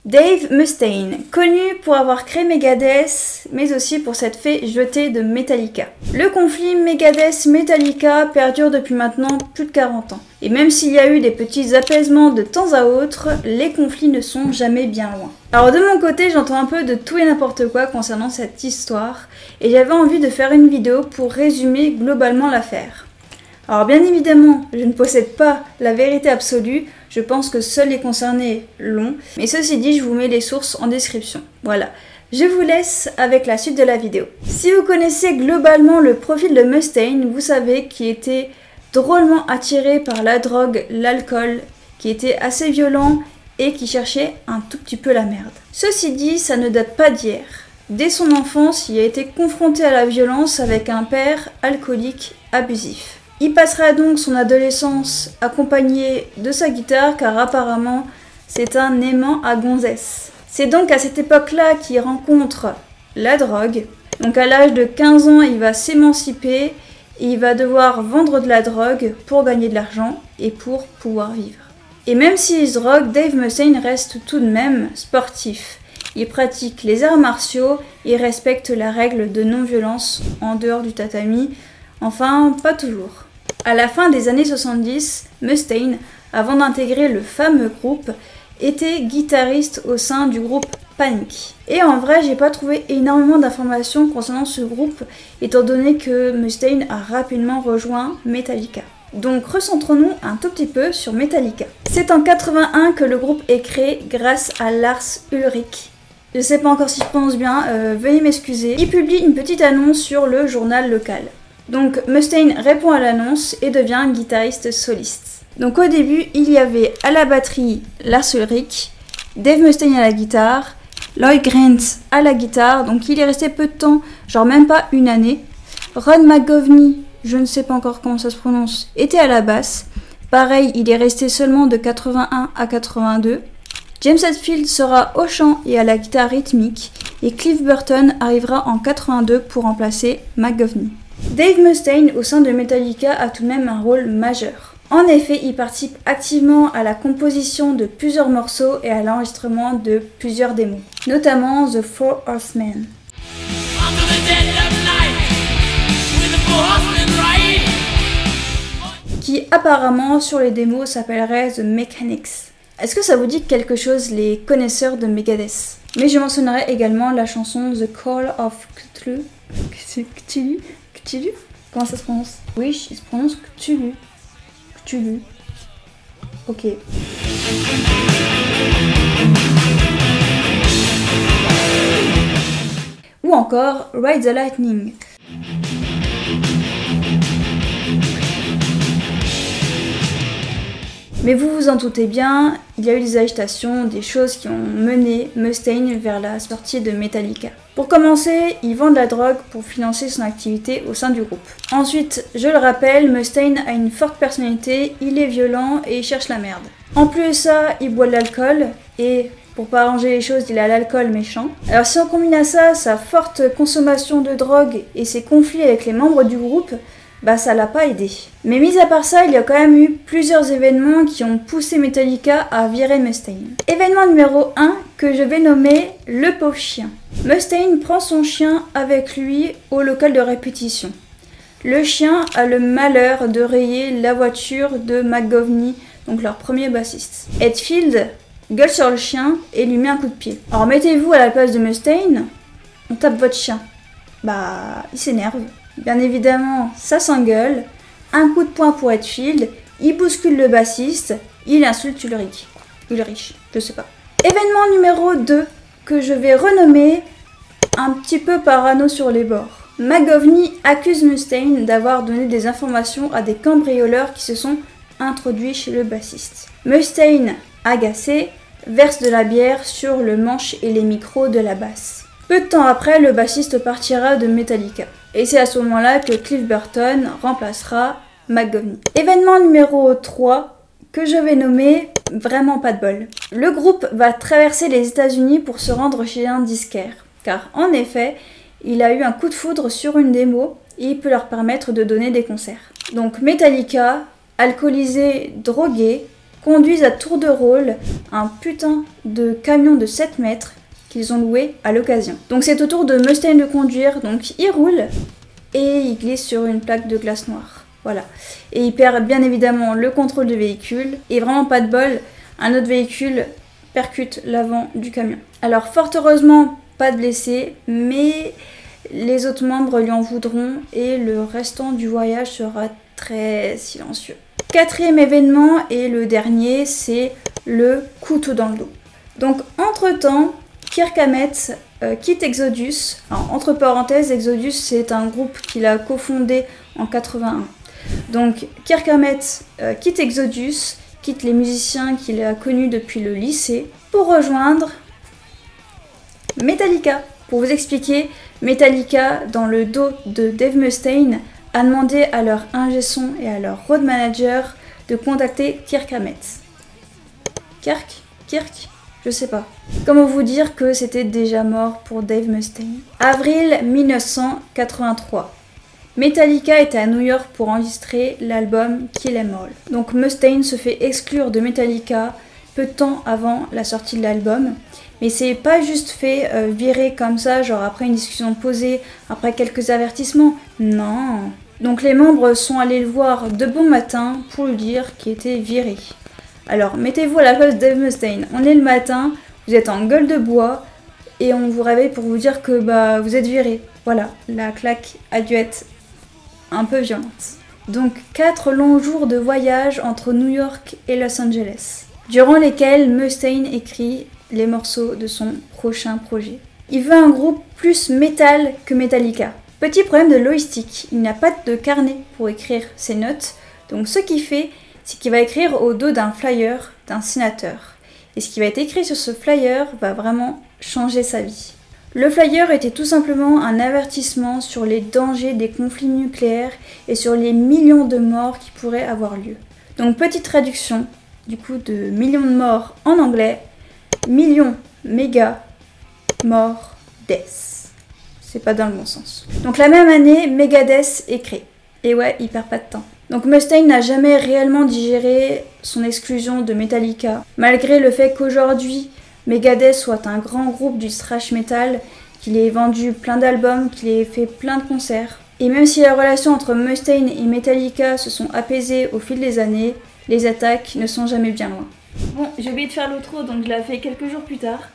Dave Mustaine, connu pour avoir créé Megadeth, mais aussi pour s'être fait jeter de Metallica. Le conflit Megadeth-Metallica perdure depuis maintenant plus de 40 ans. Et même s'il y a eu des petits apaisements de temps à autre, les conflits ne sont jamais bien loin. Alors de mon côté, j'entends un peu de tout et n'importe quoi concernant cette histoire, et j'avais envie de faire une vidéo pour résumer globalement l'affaire. Alors bien évidemment, je ne possède pas la vérité absolue, je pense que seuls les concernés l'ont, mais ceci dit, je vous mets les sources en description. Voilà, je vous laisse avec la suite de la vidéo. Si vous connaissez globalement le profil de Mustaine, vous savez qu'il était drôlement attiré par la drogue, l'alcool, qui était assez violent et qui cherchait un tout petit peu la merde. Ceci dit, ça ne date pas d'hier. Dès son enfance, il a été confronté à la violence avec un père alcoolique abusif. Il passera donc son adolescence accompagné de sa guitare car apparemment c'est un aimant à gonzesse. C'est donc à cette époque-là qu'il rencontre la drogue. Donc à l'âge de 15 ans, il va s'émanciper et il va devoir vendre de la drogue pour gagner de l'argent et pour pouvoir vivre. Et même s'il se drogue, Dave Mustaine reste tout de même sportif. Il pratique les arts martiaux et respecte la règle de non-violence en dehors du tatami. Enfin, pas toujours. À la fin des années 70, Mustaine, avant d'intégrer le fameux groupe, était guitariste au sein du groupe Panic. Et en vrai, j'ai pas trouvé énormément d'informations concernant ce groupe, étant donné que Mustaine a rapidement rejoint Metallica. Donc recentrons-nous un tout petit peu sur Metallica. C'est en 81 que le groupe est créé grâce à Lars Ulrich. Je sais pas encore si je prononce bien, veuillez m'excuser. Il publie une petite annonce sur le journal local. Donc Mustaine répond à l'annonce et devient guitariste soliste. Donc au début, il y avait à la batterie Lars Ulrich, Dave Mustaine à la guitare, Lloyd Grant à la guitare, donc il est resté peu de temps, genre même pas une année. Ron McGovney, je ne sais pas encore comment ça se prononce, était à la basse. Pareil, il est resté seulement de 81 à 82. James Hetfield sera au chant et à la guitare rythmique, et Cliff Burton arrivera en 82 pour remplacer McGovney. Dave Mustaine au sein de Metallica a tout de même un rôle majeur. En effet, il participe activement à la composition de plusieurs morceaux et à l'enregistrement de plusieurs démos, notamment The Four Horsemen. Qui apparemment sur les démos s'appellerait The Mechanics. Est-ce que ça vous dit quelque chose les connaisseurs de Megadeth? Mais je mentionnerai également la chanson The Call of Cthulhu. Cthulhu? Comment ça se prononce? Oui, il se prononce Cthulhu. Cthulhu. Ok. Ou encore Ride the Lightning. Mais vous vous en doutez bien, il y a eu des agitations, des choses qui ont mené Mustaine vers la sortie de Metallica. Pour commencer, il vend de la drogue pour financer son activité au sein du groupe. Ensuite, je le rappelle, Mustaine a une forte personnalité, il est violent et il cherche la merde. En plus de ça, il boit de l'alcool et pour pas arranger les choses, il a l'alcool méchant. Alors si on combine à ça sa forte consommation de drogue et ses conflits avec les membres du groupe, bah ça l'a pas aidé. Mais mis à part ça, il y a quand même eu plusieurs événements qui ont poussé Metallica à virer Mustaine. Événement numéro 1 que je vais nommer le pauvre chien. Mustaine prend son chien avec lui au local de répétition. Le chien a le malheur de rayer la voiture de McGovney, donc leur premier bassiste. Hetfield gueule sur le chien et lui met un coup de pied. Alors mettez-vous à la place de Mustaine, on tape votre chien. Bah, il s'énerve. Bien évidemment, ça s'engueule, un coup de poing pour Hetfield, il bouscule le bassiste, il insulte Ulrich, je sais pas. Événement numéro 2, que je vais renommer un petit peu parano sur les bords. McGovney accuse Mustaine d'avoir donné des informations à des cambrioleurs qui se sont introduits chez le bassiste. Mustaine, agacé, verse de la bière sur le manche et les micros de la basse. Peu de temps après, le bassiste partira de Metallica. Et c'est à ce moment-là que Cliff Burton remplacera McGovney. Événement numéro 3 que je vais nommer vraiment pas de bol. Le groupe va traverser les États-Unis pour se rendre chez un disquaire. Car en effet, il a eu un coup de foudre sur une démo et il peut leur permettre de donner des concerts. Donc Metallica, alcoolisé, drogué, conduisent à tour de rôle un putain de camion de 7 mètres qu'ils ont loué à l'occasion. Donc c'est au tour de Mustaine de conduire, donc il roule et il glisse sur une plaque de glace noire. Voilà. Et il perd bien évidemment le contrôle du véhicule et vraiment pas de bol, un autre véhicule percute l'avant du camion. Alors fort heureusement, pas de blessés, mais les autres membres lui en voudront et le restant du voyage sera très silencieux. Quatrième événement et le dernier, c'est le couteau dans le dos. Donc entre-temps, Kirk Hammett quitte Exodus. Alors, entre parenthèses, Exodus c'est un groupe qu'il a cofondé en 81. Donc Kirk Hammett quitte Exodus, quitte les musiciens qu'il a connus depuis le lycée pour rejoindre Metallica. Pour vous expliquer, Metallica, dans le dos de Dave Mustaine, a demandé à leur ingé son et à leur road manager de contacter Kirk Hammett. Kirk, je sais pas. Comment vous dire que c'était déjà mort pour Dave Mustaine. Avril 1983. Metallica était à New York pour enregistrer l'album Kill 'Em All. Donc Mustaine se fait exclure de Metallica peu de temps avant la sortie de l'album. Mais c'est pas juste fait virer comme ça, genre après une discussion posée, après quelques avertissements. Non. Donc les membres sont allés le voir de bon matin pour lui dire qu'il était viré. Alors mettez-vous à la place de Dave Mustaine. On est le matin, vous êtes en gueule de bois et on vous réveille pour vous dire que bah vous êtes viré. Voilà, la claque a dû être un peu violente. Donc 4 longs jours de voyage entre New York et Los Angeles, durant lesquels Mustaine écrit les morceaux de son prochain projet. Il veut un groupe plus métal que Metallica. Petit problème de logistique, il n'a pas de carnet pour écrire ses notes, donc ce qu'il fait, c'est qu'il va écrire au dos d'un flyer d'un sénateur. Et ce qui va être écrit sur ce flyer va vraiment changer sa vie. Le flyer était tout simplement un avertissement sur les dangers des conflits nucléaires et sur les millions de morts qui pourraient avoir lieu. Donc petite traduction, du coup de millions de morts en anglais, millions, méga, mort, death. C'est pas dans le bon sens. Donc la même année, Megadeth est créé. Et ouais, il perd pas de temps. Donc Mustaine n'a jamais réellement digéré son exclusion de Metallica, malgré le fait qu'aujourd'hui, Megadeth soit un grand groupe du thrash metal, qu'il ait vendu plein d'albums, qu'il ait fait plein de concerts. Et même si la relation entre Mustaine et Metallica se sont apaisées au fil des années, les attaques ne sont jamais bien loin. Bon, j'ai oublié de faire l'outro, donc je la fais quelques jours plus tard.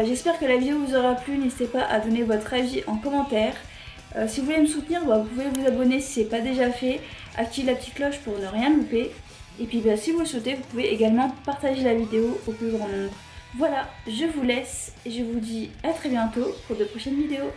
J'espère que la vidéo vous aura plu, n'hésitez pas à donner votre avis en commentaire. Si vous voulez me soutenir, vous pouvez vous abonner si ce n'est pas déjà fait, activer la petite cloche pour ne rien louper. Et puis si vous le souhaitez, vous pouvez également partager la vidéo au plus grand nombre. Voilà, je vous laisse et je vous dis à très bientôt pour de prochaines vidéos.